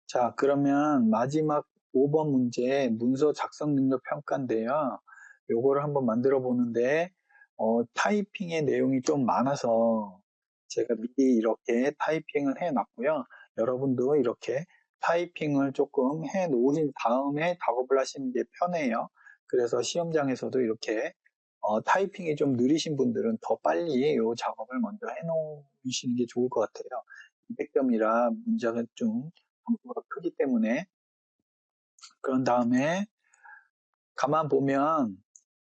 자, 그러면 마지막 5번 문제 문서 작성 능력 평가인데요. 요거를 한번 만들어 보는데, 타이핑의 내용이 좀 많아서 제가 미리 이렇게 타이핑을 해 놨고요. 여러분도 이렇게 타이핑을 조금 해 놓으신 다음에 작업을 하시는 게 편해요. 그래서 시험장에서도 이렇게 타이핑이 좀 느리신 분들은 더 빨리 이 작업을 먼저 해 놓으시는 게 좋을 것 같아요. 200점이라 문제가 좀 점수가 크기 때문에. 그런 다음에 가만 보면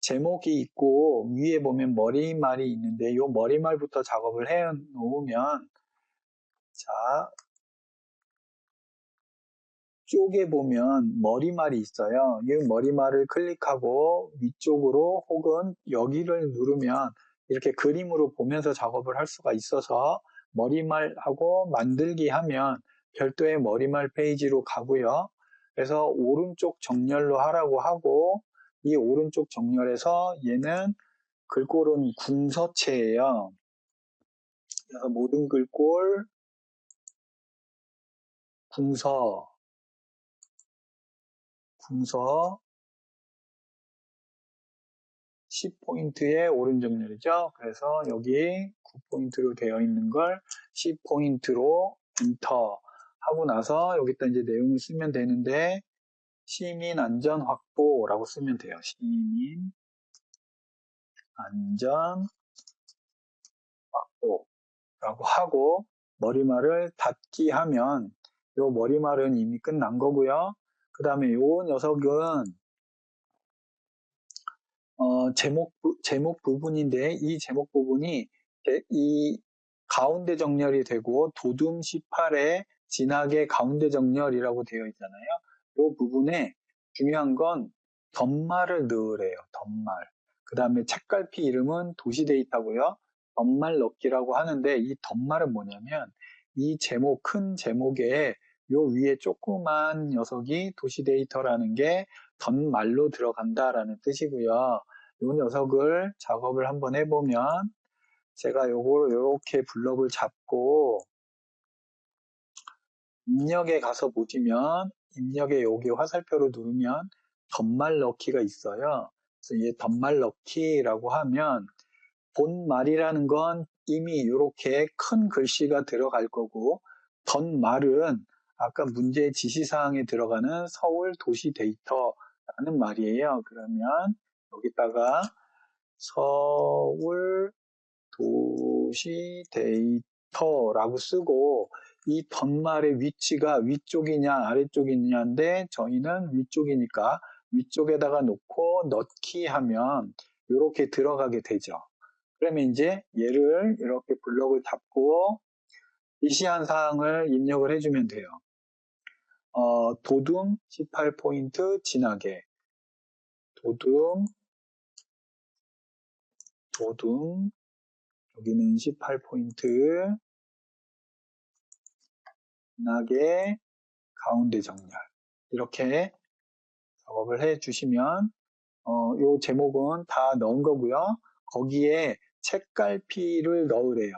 제목이 있고 위에 보면 머리말이 있는데 이 머리말부터 작업을 해 놓으면, 자, 쪽에 보면 머리말이 있어요. 이 머리말을 클릭하고 위쪽으로 혹은 여기를 누르면 이렇게 그림으로 보면서 작업을 할 수가 있어서 머리말하고 만들기 하면 별도의 머리말 페이지로 가고요. 그래서 오른쪽 정렬로 하라고 하고, 이 오른쪽 정렬에서 얘는 글꼴은 궁서체예요. 그래서 모든 글꼴 궁서 10포인트의 오른정렬이죠. 그래서 여기 9포인트로 되어 있는 걸 10포인트로 엔터 하고 나서 여기다 이제 내용을 쓰면 되는데, 시민 안전 확보라고 쓰면 돼요. 시민 안전 확보라고 하고 머리말을 닫기 하면 요 머리말은 이미 끝난 거고요. 그 다음에 요 녀석은 제목 부분인데, 이 제목 부분이 이 가운데 정렬이 되고 도둠 18에 진하게 가운데 정렬이라고 되어 있잖아요. 이 부분에 중요한 건 덧말을 넣으래요. 덧말. 그 다음에 책갈피 이름은 도시데이터고요. 덧말 넣기라고 하는데, 이 덧말은 뭐냐면 이 제목, 큰 제목에 요 위에 조그만 녀석이 도시데이터라는 게 덧말로 들어간다라는 뜻이고요. 이 녀석을 작업을 한번 해보면, 제가 요걸 이렇게 블럭을 잡고 입력에 가서 보시면, 입력에 여기 화살표를 누르면 덧말 넣기가 있어요. 그래서 이 덧말 넣기라고 하면 본말이라는 건 이미 이렇게 큰 글씨가 들어갈 거고, 덧말은 아까 문제 지시사항에 들어가는 서울 도시 데이터라는 말이에요. 그러면 여기다가 서울 도시 데이터라고 쓰고, 이 덧말의 위치가 위쪽이냐 아래쪽이냐인데 저희는 위쪽이니까 위쪽에다가 놓고 넣기 하면 이렇게 들어가게 되죠. 그러면 이제 얘를 이렇게 블럭을 잡고 지시한 사항을 입력을 해주면 돼요. 도둠 18포인트 진하게, 도둠 여기는 18포인트 진하게 가운데 정렬, 이렇게 작업을 해 주시면 요 제목은 다 넣은 거고요. 거기에 책갈피를 넣으래요.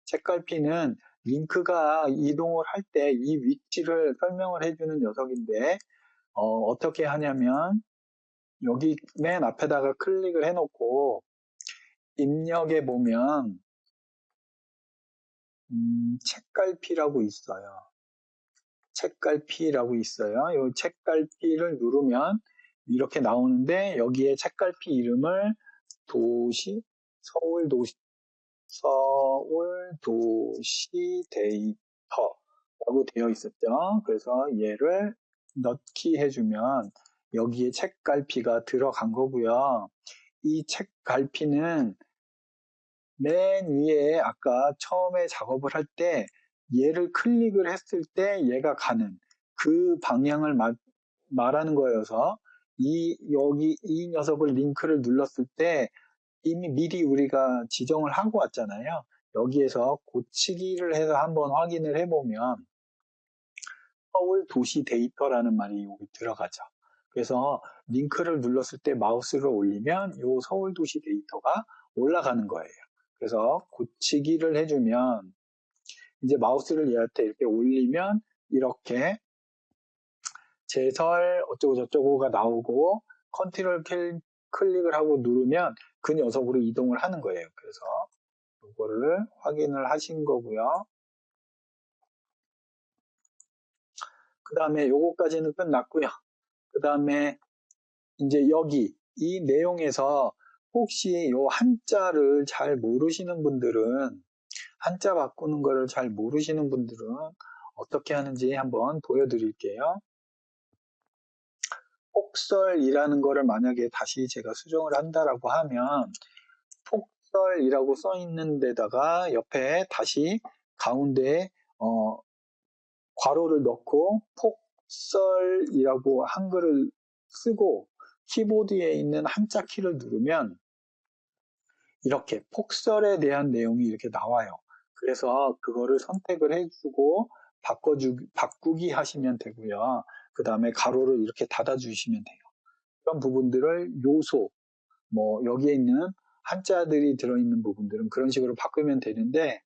책갈피는 링크가 이동을 할 때 이 위치를 설명을 해주는 녀석인데, 어떻게 하냐면 여기 맨 앞에다가 클릭을 해놓고 입력에 보면 책갈피라고 있어요. 책갈피라고 있어요. 이 책갈피를 누르면 이렇게 나오는데, 여기에 책갈피 이름을 도시 서울 도시 데이터라고 되어 있었죠. 그래서 얘를 넣기 해주면 여기에 책갈피가 들어간 거고요. 이 책갈피는 맨 위에 아까 처음에 작업을 할 때 얘를 클릭을 했을 때 얘가 가는 그 방향을 말하는 거여서, 여기 이 녀석을 링크를 눌렀을 때 이미 미리 우리가 지정을 하고 왔잖아요. 여기에서 고치기를 해서 한번 확인을 해보면 서울 도시 데이터라는 말이 여기 들어가죠. 그래서 링크를 눌렀을 때 마우스를 올리면 이 서울 도시 데이터가 올라가는 거예요. 그래서 고치기를 해주면 이제 마우스를 얘한테 이렇게 올리면 이렇게 제설 어쩌고 저쩌고가 나오고 컨트롤 클릭을 하고 누르면 그 녀석으로 이동을 하는 거예요. 그래서 이거를 확인을 하신 거고요. 그 다음에 요거까지는 끝났고요. 그 다음에 이제 여기 이 내용에서 혹시 요 한자를 잘 모르시는 분들은, 한자 바꾸는 거를 잘 모르시는 분들은 어떻게 하는지 한번 보여드릴게요. 폭설이라는 거를 만약에 다시 제가 수정을 한다라고 하면 폭설이라고 써 있는 데다가 옆에 다시 가운데 괄호를 넣고 폭설이라고 한글을 쓰고 키보드에 있는 한자 키를 누르면 이렇게 폭설에 대한 내용이 이렇게 나와요. 그래서 그거를 선택을 해주고 바꾸기 하시면 되고요. 그 다음에 가로를 이렇게 닫아주시면 돼요. 그런 부분들을 요소, 뭐 여기에 있는 한자들이 들어있는 부분들은 그런 식으로 바꾸면 되는데,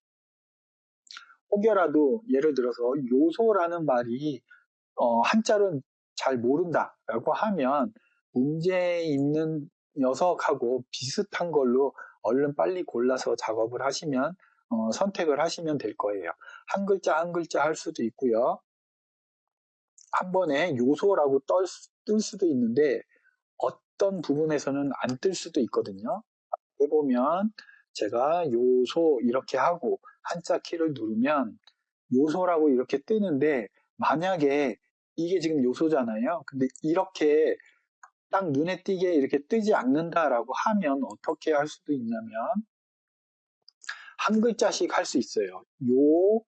혹여라도 예를 들어서 요소라는 말이 한자로 잘 모른다라고 하면 문제 있는 녀석하고 비슷한 걸로 얼른 빨리 골라서 작업을 하시면 선택을 하시면 될 거예요. 한 글자 한 글자 할 수도 있고요. 한 번에 요소라고 뜰 수도 있는데 어떤 부분에서는 안 뜰 수도 있거든요. 해보면 제가 요소 이렇게 하고 한자 키를 누르면 요소라고 이렇게 뜨는데, 만약에 이게 지금 요소잖아요. 근데 이렇게 딱 눈에 띄게 이렇게 뜨지 않는다라고 하면 어떻게 할 수도 있냐면 한 글자씩 할 수 있어요. 요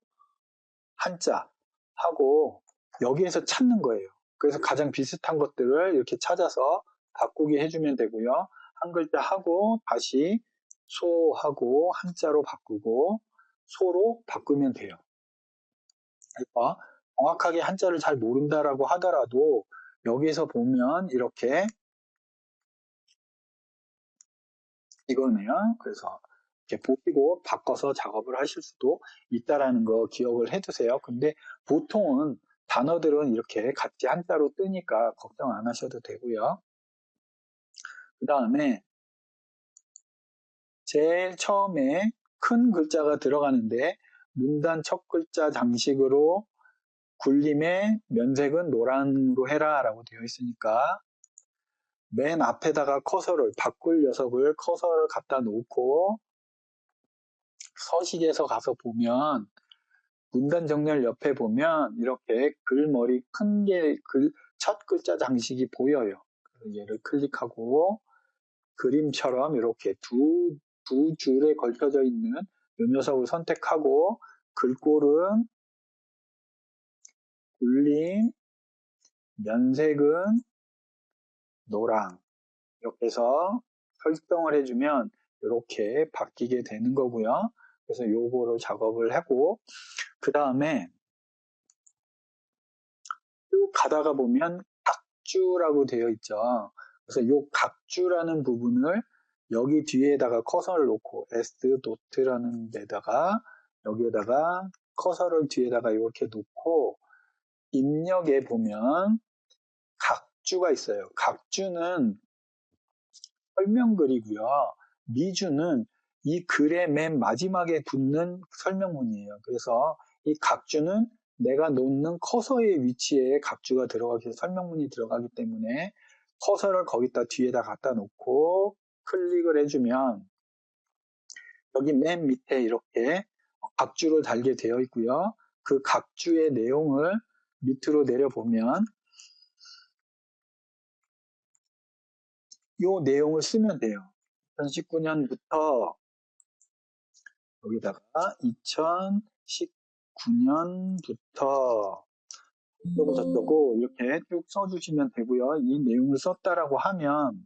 한자 하고 여기에서 찾는 거예요. 그래서 가장 비슷한 것들을 이렇게 찾아서 바꾸게 해주면 되고요. 한 글자 하고 다시 소하고 한자로 바꾸고 소로 바꾸면 돼요. 그러니까 정확하게 한자를 잘 모른다라고 하더라도 여기에서 보면 이렇게 이거네요. 그래서 이렇게 보시고 바꿔서 작업을 하실 수도 있다라는 거 기억을 해두세요. 근데 보통은 단어들은 이렇게 같이 한자로 뜨니까 걱정 안 하셔도 되고요. 그 다음에 제일 처음에 큰 글자가 들어가는데 문단 첫 글자 장식으로 굴림의 면색은 노란으로 해라 라고 되어 있으니까 맨 앞에다가 커서를 바꿀 녀석을 커서를 갖다 놓고 서식에서 가서 보면 문단 정렬 옆에 보면 이렇게 글머리 큰 게 첫 글자 장식이 보여요. 얘를 클릭하고 그림처럼 이렇게 두 줄에 걸쳐져 있는 이 녀석을 선택하고 글꼴은 굴림, 면색은 노랑 이렇게 해서 설정을 해주면 이렇게 바뀌게 되는 거고요. 그래서 요거를 작업을 하고 그 다음에 쭉 가다가 보면 각주라고 되어 있죠. 그래서 요 각주라는 부분을 여기 뒤에다가 커서를 놓고 S 도트라는 데다가 여기에다가 커서를 뒤에다가 이렇게 놓고 입력에 보면 각주가 있어요. 각주는 설명글이고요. 미주는 이 글의 맨 마지막에 붙는 설명문이에요. 그래서 이 각주는 내가 놓는 커서의 위치에 각주가 들어가기, 설명문이 들어가기 때문에 커서를 거기다 뒤에다 갖다 놓고 클릭을 해주면 여기 맨 밑에 이렇게 각주를 달게 되어 있고요. 그 각주의 내용을 밑으로 내려보면 이 내용을 쓰면 돼요. 2019년부터 여기다가 2019년부터 어쩌고 저쩌고 이렇게 쭉 써주시면 되고요. 이 내용을 썼다라고 하면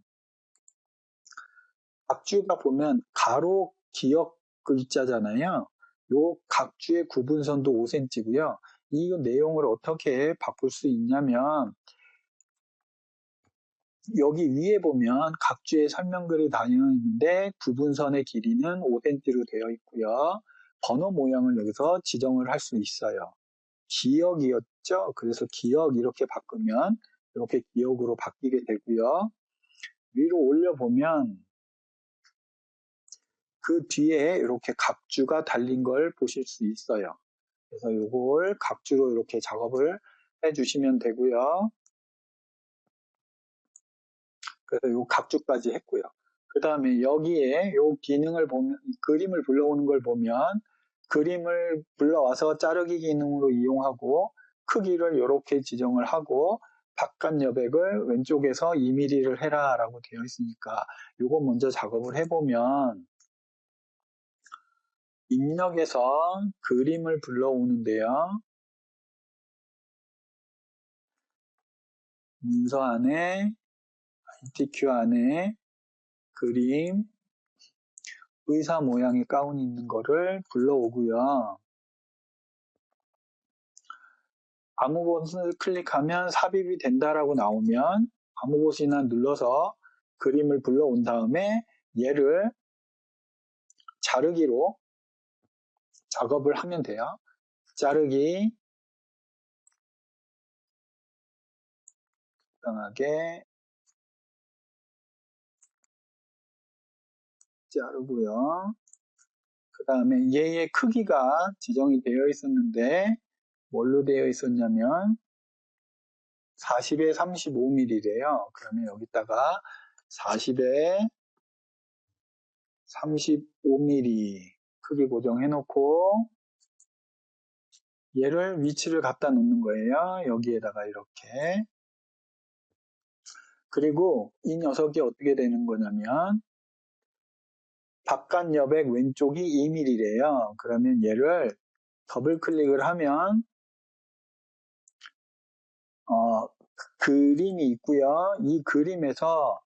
각주가 보면 가로 기역 글자잖아요. 요 각주의 구분선도 5cm고요. 이 내용을 어떻게 바꿀 수 있냐면 여기 위에 보면 각주의 설명글이 다녀 있는데 구분선의 길이는 5cm로 되어 있고요. 번호 모양을 여기서 지정을 할 수 있어요. 기역이었죠. 그래서 기역 이렇게 바꾸면 이렇게 기역으로 바뀌게 되고요. 위로 올려보면 그 뒤에 이렇게 각주가 달린 걸 보실 수 있어요. 그래서 이걸 각주로 이렇게 작업을 해주시면 되고요. 그래서 이 각주까지 했고요. 그 다음에 여기에 이 기능을 보면, 그림을 불러오는 걸 보면 그림을 불러와서 자르기 기능으로 이용하고 크기를 이렇게 지정을 하고 바깥 여백을 왼쪽에서 2mm를 해라 라고 되어 있으니까 이거 먼저 작업을 해보면 입력에서 그림을 불러오는데요. 문서 안에 ITQ 안에 그림 의사 모양의 가운이 있는 거를 불러오고요. 아무 곳을 클릭하면 삽입이 된다라고 나오면 아무 곳이나 눌러서 그림을 불러온 다음에 얘를 자르기로 작업을 하면 돼요. 자르기 적당하게 자르고요. 그 다음에 얘의 크기가 지정이 되어 있었는데 뭘로 되어 있었냐면 40에 35mm래요. 그러면 여기다가 40에 35mm 크기 고정해 놓고 얘를 위치를 갖다 놓는 거예요. 여기에다가 이렇게. 그리고 이 녀석이 어떻게 되는 거냐면 바깥 여백 왼쪽이 2mm래요. 그러면 얘를 더블 클릭을 하면 그림이 있고요. 이 그림에서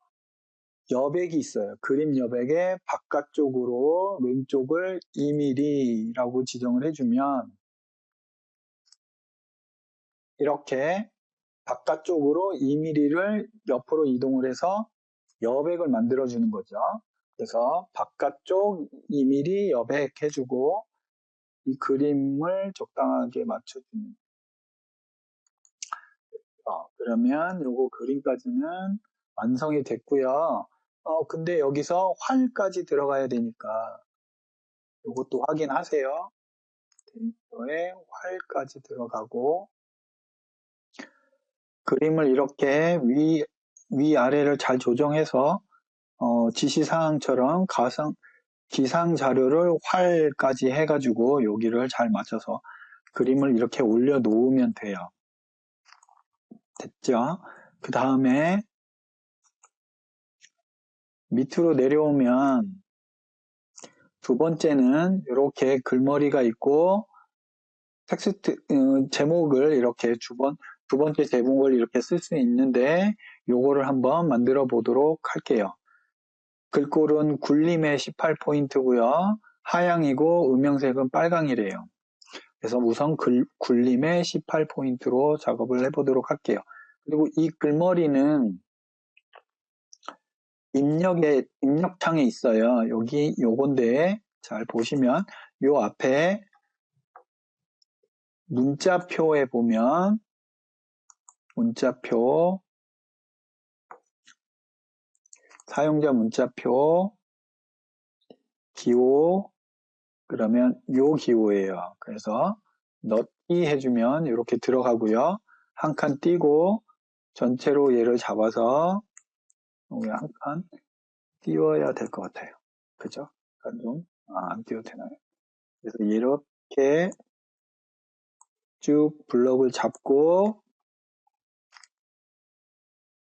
여백이 있어요. 그림 여백의 바깥쪽으로 왼쪽을 2mm라고 지정을 해주면 이렇게 바깥쪽으로 2mm를 옆으로 이동을 해서 여백을 만들어주는 거죠. 그래서 바깥쪽 2mm 여백 해주고 이 그림을 적당하게 맞춰주는. 그러면 요거 그림까지는 완성이 됐고요. 근데 여기서 활까지 들어가야 되니까 이것도 확인하세요. 데이터에 활까지 들어가고 그림을 이렇게 위아래를 잘 조정해서 지시사항처럼 기상 자료를 활까지 해가지고 여기를 잘 맞춰서 그림을 이렇게 올려 놓으면 돼요. 됐죠? 그 다음에 밑으로 내려오면 두 번째는 이렇게 글머리가 있고 텍스트 제목을 이렇게 두 번째 제목을 이렇게 쓸 수 있는데 요거를 한번 만들어 보도록 할게요. 글꼴은 굴림의 18포인트고요. 하향이고 음영색은 빨강이래요. 그래서 우선 굴림의 18포인트로 작업을 해보도록 할게요. 그리고 이 글머리는 입력창에 있어요. 여기 요건데 잘 보시면 요 앞에 문자표에 보면 문자표 사용자 문자표 기호 그러면 요 기호예요. 그래서 넣기 해주면 이렇게 들어가고요. 한 칸 띄고 전체로 얘를 잡아서 여기 한 칸 띄워야 될 것 같아요. 그죠? 안 띄워도 되나요? 그래서 이렇게 쭉 블럭을 잡고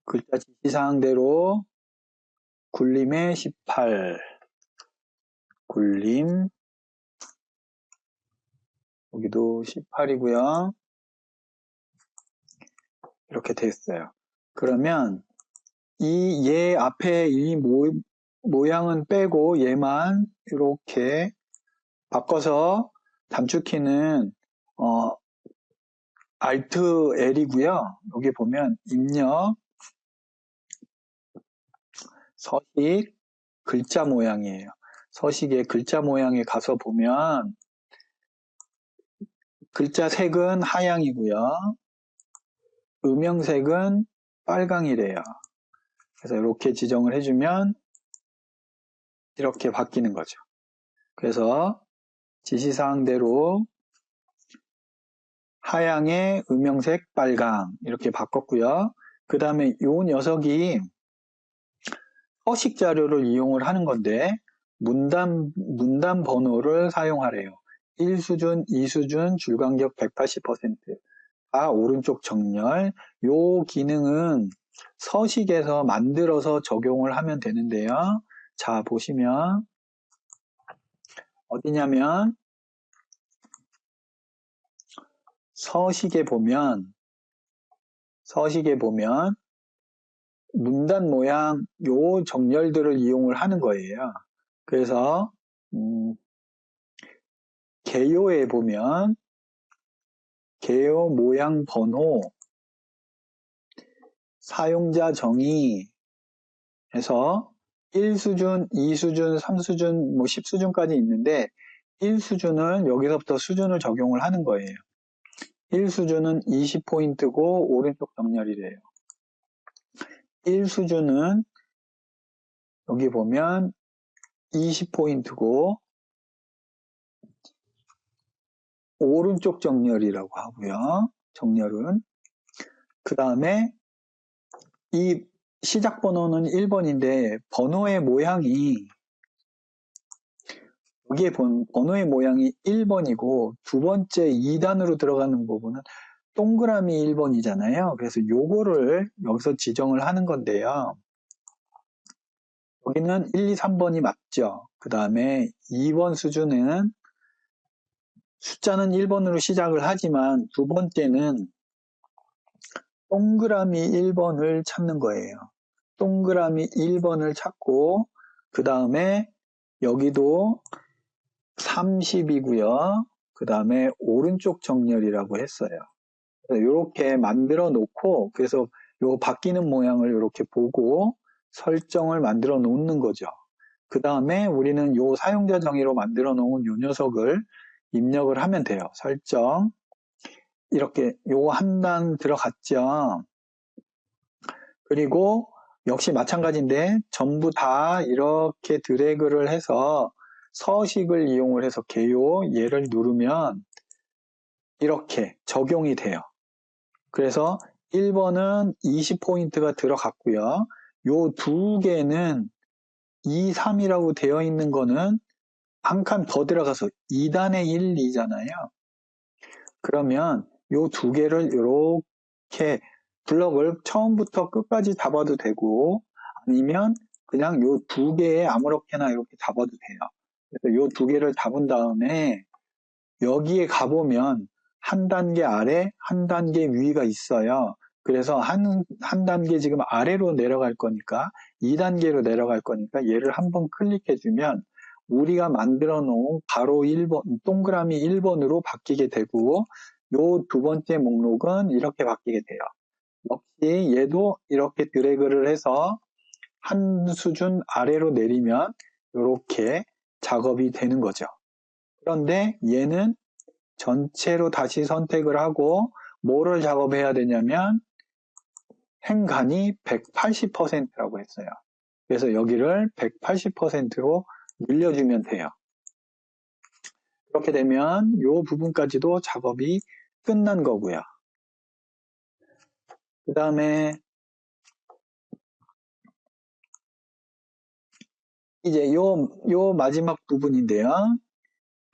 글자 지시사항대로 굴림의 18 굴림 여기도 18이고요. 이렇게 됐어요. 그러면 얘 앞에 이 모양은 빼고 얘만 이렇게 바꿔서 단축키는 Alt L이고요. 여기 보면 입력 서식 글자 모양이에요. 서식의 글자 모양에 가서 보면 글자 색은 하양이고요. 음영색은 빨강이래요. 그래서 이렇게 지정을 해주면 이렇게 바뀌는 거죠. 그래서 지시사항대로 하양의 음영색 빨강 이렇게 바꿨고요. 그 다음에 이 녀석이 서식 자료를 이용을 하는 건데 문단 번호를 사용하래요. 1수준, 2수준, 줄간격 180%. 다 오른쪽 정렬. 요 기능은 서식에서 만들어서 적용을 하면 되는데요. 자, 보시면 어디냐면 서식에 보면 문단 모양 요 정렬들을 이용을 하는 거예요. 그래서 개요에 보면 개요 모양 번호 사용자 정의 해서 1수준, 2수준, 3수준, 10수준까지 있는데 1수준은 여기서부터 수준을 적용을 하는 거예요. 1수준은 20포인트고 오른쪽 정렬이래요. 1수준은 여기 보면 20포인트고 오른쪽 정렬이라고 하고요. 정렬은. 그 다음에 이 시작 번호는 1번인데 번호의 모양이 여기에 번호의 모양이 1번이고 두 번째 2단으로 들어가는 부분은 동그라미 1번이잖아요. 그래서 요거를 여기서 지정을 하는 건데요. 여기는 1, 2, 3번이 맞죠. 그 다음에 2번 수준은 숫자는 1번으로 시작을 하지만 두 번째는 동그라미 1번을 찾는 거예요. 동그라미 1번을 찾고 그 다음에 여기도 30이고요. 그 다음에 오른쪽 정렬이라고 했어요. 이렇게 만들어 놓고 그래서 요 바뀌는 모양을 이렇게 보고 설정을 만들어 놓는 거죠. 그 다음에 우리는 요 사용자 정의로 만들어 놓은 요 녀석을 입력을 하면 돼요. 설정 이렇게 요 한 단 들어갔죠. 그리고 역시 마찬가지인데 전부 다 이렇게 드래그를 해서 서식을 이용을 해서 개요 얘를 누르면 이렇게 적용이 돼요. 그래서 1번은 20포인트가 들어갔고요. 요 두 개는 2, 3이라고 되어 있는 거는 한 칸 더 들어가서 2단의 1, 2잖아요. 그러면 요 두 개를 이렇게 블럭을 처음부터 끝까지 잡아도 되고 아니면 그냥 요 두 개에 아무렇게나 이렇게 잡아도 돼요. 그래서 요 두 개를 잡은 다음에 여기에 가보면 한 단계 아래, 한 단계 위가 있어요. 그래서 한 단계 지금 아래로 내려갈 거니까 2단계로 내려갈 거니까 얘를 한번 클릭해주면 우리가 만들어 놓은 가로 1번, 동그라미 1번으로 바뀌게 되고 요 두 번째 목록은 이렇게 바뀌게 돼요. 역시 얘도 이렇게 드래그를 해서 한 수준 아래로 내리면 이렇게 작업이 되는 거죠. 그런데 얘는 전체로 다시 선택을 하고 뭐를 작업해야 되냐면 행간이 180%라고 했어요. 그래서 여기를 180%로 늘려주면 돼요. 그렇게 되면 이 부분까지도 작업이 끝난 거고요. 그 다음에 이제 요 마지막 부분인데요.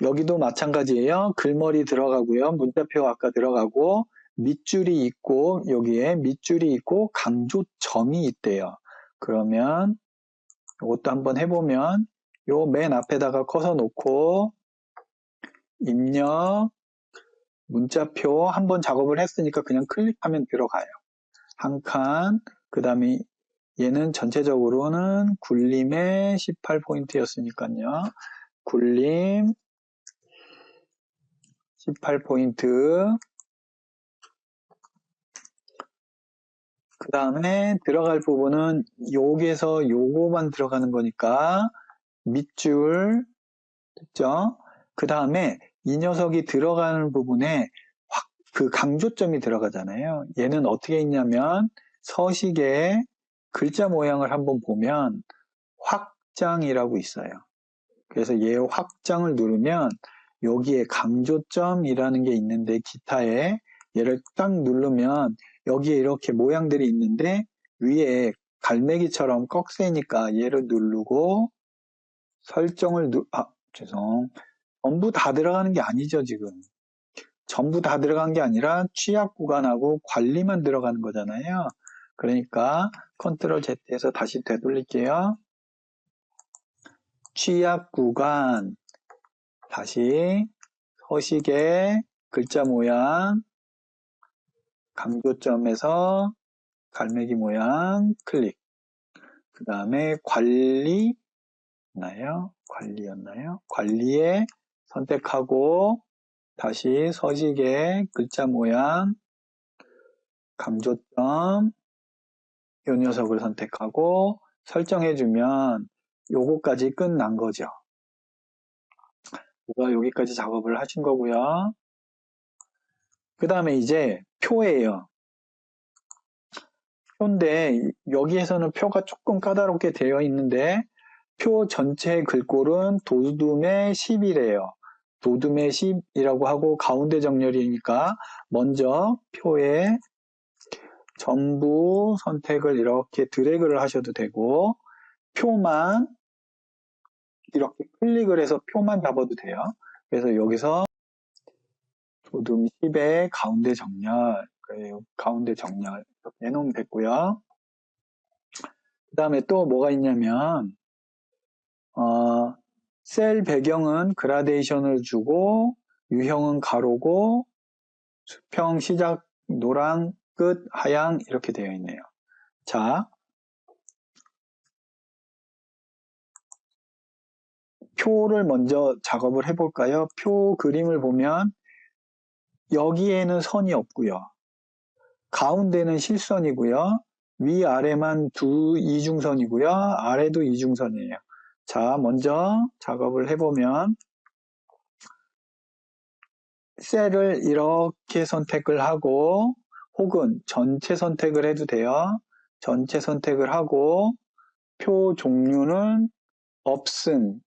여기도 마찬가지예요. 글머리 들어가고요. 문자표 아까 들어가고 밑줄이 있고 여기에 밑줄이 있고 강조점이 있대요. 그러면 이것도 한번 해보면 요 맨 앞에다가 커서 놓고 입력 문자표 한번 작업을 했으니까 그냥 클릭하면 들어가요. 한 칸, 그 다음에 얘는 전체적으로는 굴림의 18포인트였으니까요. 굴림 18포인트 그 다음에 들어갈 부분은 여기에서 요거만 들어가는 거니까 밑줄 됐죠? 그 다음에 이 녀석이 들어가는 부분에 확 그 강조점이 들어가잖아요. 얘는 어떻게 있냐면 서식에 글자 모양을 한번 보면 확장이라고 있어요. 그래서 얘 확장을 누르면 여기에 강조점이라는 게 있는데 기타에 얘를 딱 누르면 여기에 이렇게 모양들이 있는데 위에 갈매기처럼 꺽쇠니까 얘를 누르고 설정을 전부 다 들어가는 게 아니죠, 지금. 전부 다 들어간 게 아니라 취약 구간하고 관리만 들어가는 거잖아요. 그러니까 컨트롤 Z에서 다시 되돌릴게요. 취약 구간, 다시 서식의 글자 모양, 강조점에서 갈매기 모양 클릭. 그 다음에 관리였나요? 관리에 선택하고 다시 서식의 글자 모양, 강조점, 요 녀석을 선택하고 설정해주면 요거까지 끝난 거죠. 그래서 여기까지 작업을 하신 거고요. 그 다음에 이제 표예요. 표인데 여기에서는 표가 조금 까다롭게 되어 있는데 표 전체 글꼴은 도둠의 10이래요. 도둠의 10이라고 하고 가운데 정렬이니까 먼저 표에 전부 선택을 이렇게 드래그를 하셔도 되고 표만 이렇게 클릭을 해서 표만 잡아도 돼요. 그래서 여기서 도둠 10의 가운데 정렬, 가운데 정렬 이렇게 해놓으면 됐고요. 그 다음에 또 뭐가 있냐면 셀 배경은 그라데이션을 주고 유형은 가로고 수평 시작 노랑 끝 하양 이렇게 되어 있네요. 자, 표를 먼저 작업을 해볼까요? 표 그림을 보면 여기에는 선이 없고요. 가운데는 실선이고요. 위아래만 이중선이고요. 아래도 이중선이에요. 자, 먼저 작업을 해보면 셀을 이렇게 선택을 하고 혹은 전체 선택을 해도 돼요. 전체 선택을 하고 표 종류는 없음.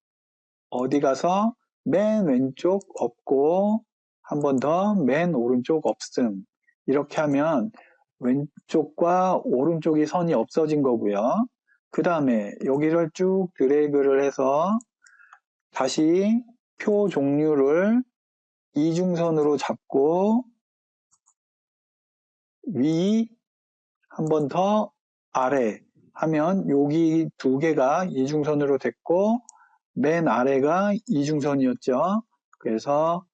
어디 가서 맨 왼쪽 없고 한 번 더 맨 오른쪽 없음. 이렇게 하면 왼쪽과 오른쪽이 선이 없어진 거고요. 그 다음에 여기를 쭉 드래그를 해서 다시 표 종류를 이중선으로 잡고 위 한 번 더 아래 하면 여기 두 개가 이중선으로 됐고 맨 아래가 이중선이었죠. 그래서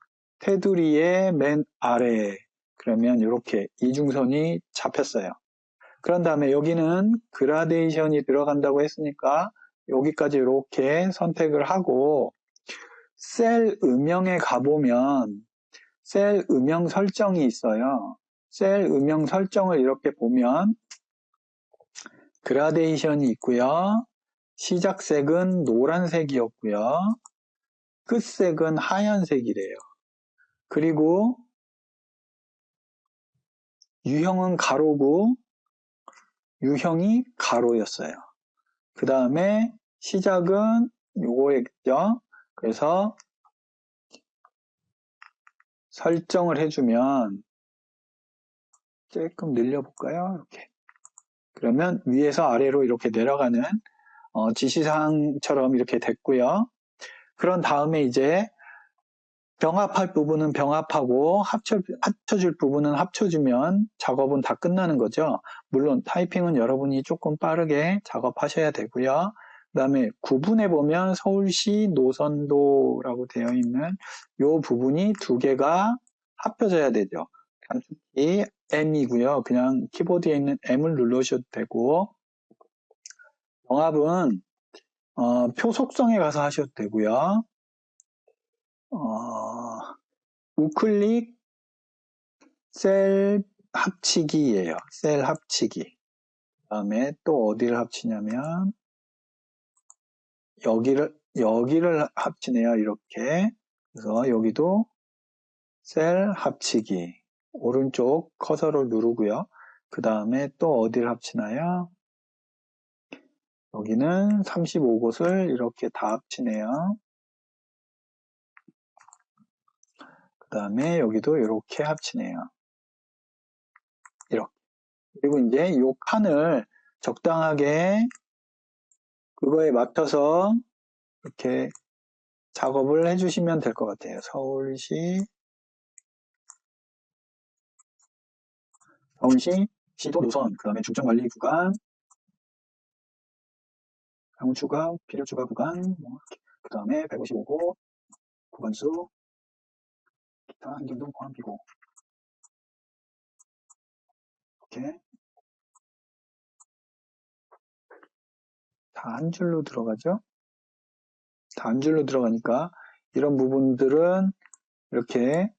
테두리의 맨 아래 그러면 이렇게 이중선이 잡혔어요. 그런 다음에 여기는 그라데이션이 들어간다고 했으니까 여기까지 이렇게 선택을 하고 셀 음영에 가보면 셀 음영 설정이 있어요. 셀 음영 설정을 이렇게 보면 그라데이션이 있고요. 시작색은 노란색이었고요. 끝색은 하얀색이래요. 그리고 유형은 가로고 유형이 가로였어요. 그 다음에 시작은 요거였죠. 그래서 설정을 해주면 조금 늘려볼까요? 이렇게. 그러면 위에서 아래로 이렇게 내려가는 지시사항처럼 이렇게 됐고요. 그런 다음에 이제 병합할 부분은 병합하고 합쳐줄 부분은 합쳐주면 작업은 다 끝나는 거죠. 물론 타이핑은 여러분이 조금 빠르게 작업하셔야 되고요. 그 다음에 구분해 보면 서울시 노선도라고 되어 있는 이 부분이 두 개가 합쳐져야 되죠. 단축키 M이고요. 그냥 키보드에 있는 M을 누르셔도 되고 병합은 표 속성에 가서 하셔도 되고요. 우클릭 셀 합치기예요. 셀 합치기. 그 다음에 또 어디를 합치냐면 여기를 합치네요. 이렇게. 그래서 여기도 셀 합치기. 오른쪽 커서를 누르고요. 그 다음에 또 어디를 합치나요? 여기는 35곳을 이렇게 다 합치네요. 그 다음에 여기도 이렇게 합치네요. 이렇게. 그리고 이제 이 칸을 적당하게 그거에 맞춰서 이렇게 작업을 해주시면 될 것 같아요. 서울시 시도 노선, 그 다음에 중점관리 구간, 상추가, 필요추가 구간, 그 다음에 155곳, 구간수, 기타 한경동 포함비고. 이렇게 다 한 줄로 들어가죠. 다 한 줄로 들어가니까 이런 부분들은 이렇게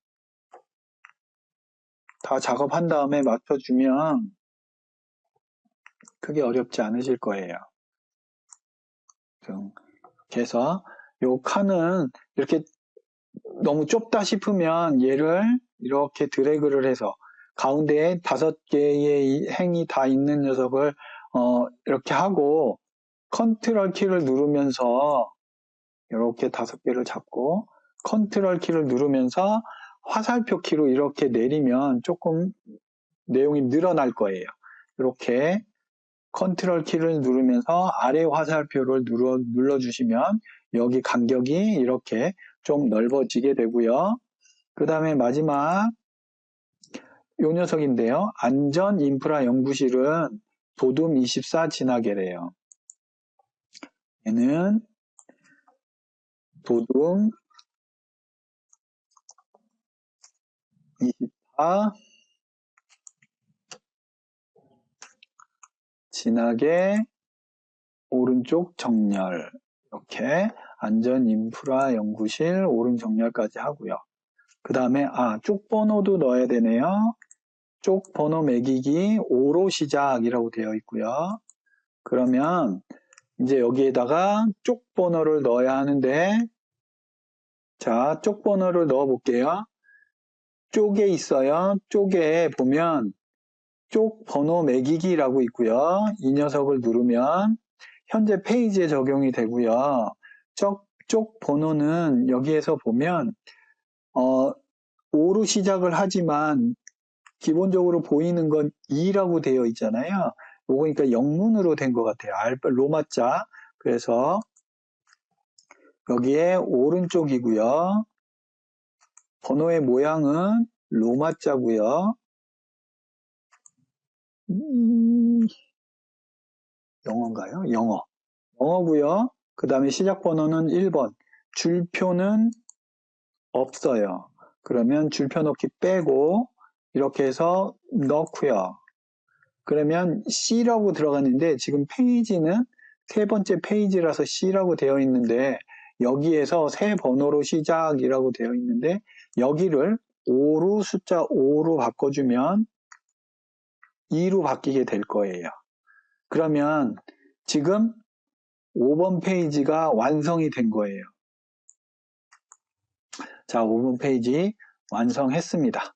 다 작업한 다음에 맞춰주면 크게 어렵지 않으실 거예요. 이렇게 해서 요 칸은 이렇게 너무 좁다 싶으면 얘를 이렇게 드래그를 해서 가운데에 5개의 행이 다 있는 녀석을 이렇게 하고 컨트롤 키를 누르면서 이렇게 5개를 잡고 컨트롤 키를 누르면서 화살표 키로 이렇게 내리면 조금 내용이 늘어날 거예요. 이렇게 컨트롤 키를 누르면서 아래 화살표를 눌러주시면 여기 간격이 이렇게 좀 넓어지게 되고요. 그 다음에 마지막 요 녀석인데요. 안전인프라연구실은 도둠24 진하게래요. 얘는 도둠24 진하게 오른쪽 정렬 이렇게 안전인프라연구실 오른 정렬까지 하고요. 그 다음에 쪽 번호도 넣어야 되네요. 쪽 번호 매기기 5로 시작이라고 되어 있고요. 그러면 이제 여기에다가 쪽 번호를 넣어야 하는데 자, 쪽 번호를 넣어 볼게요. 쪽에 있어요. 쪽에 보면 쪽 번호 매기기라고 있고요. 이 녀석을 누르면 현재 페이지에 적용이 되고요. 쪽 번호는 여기에서 보면 5로 시작을 하지만 기본적으로 보이는 건 2라고 되어 있잖아요. 요거 그러니까 영문으로 된 것 같아요. 로마자. 그래서 여기에 오른쪽이고요. 번호의 모양은 로마자고요. 영어인가요? 영어고요. 그 다음에 시작 번호는 1번. 줄표는 없어요. 그러면 줄표 넣기 빼고 이렇게 해서 넣고요. 그러면 C라고 들어갔는데 지금 페이지는 세 번째 페이지라서 C라고 되어 있는데 여기에서 새 번호로 시작이라고 되어 있는데 여기를 5로 숫자 5로 바꿔주면 2로 바뀌게 될 거예요. 그러면 지금 5번 페이지가 완성이 된 거예요. 자, 5번 페이지 완성했습니다.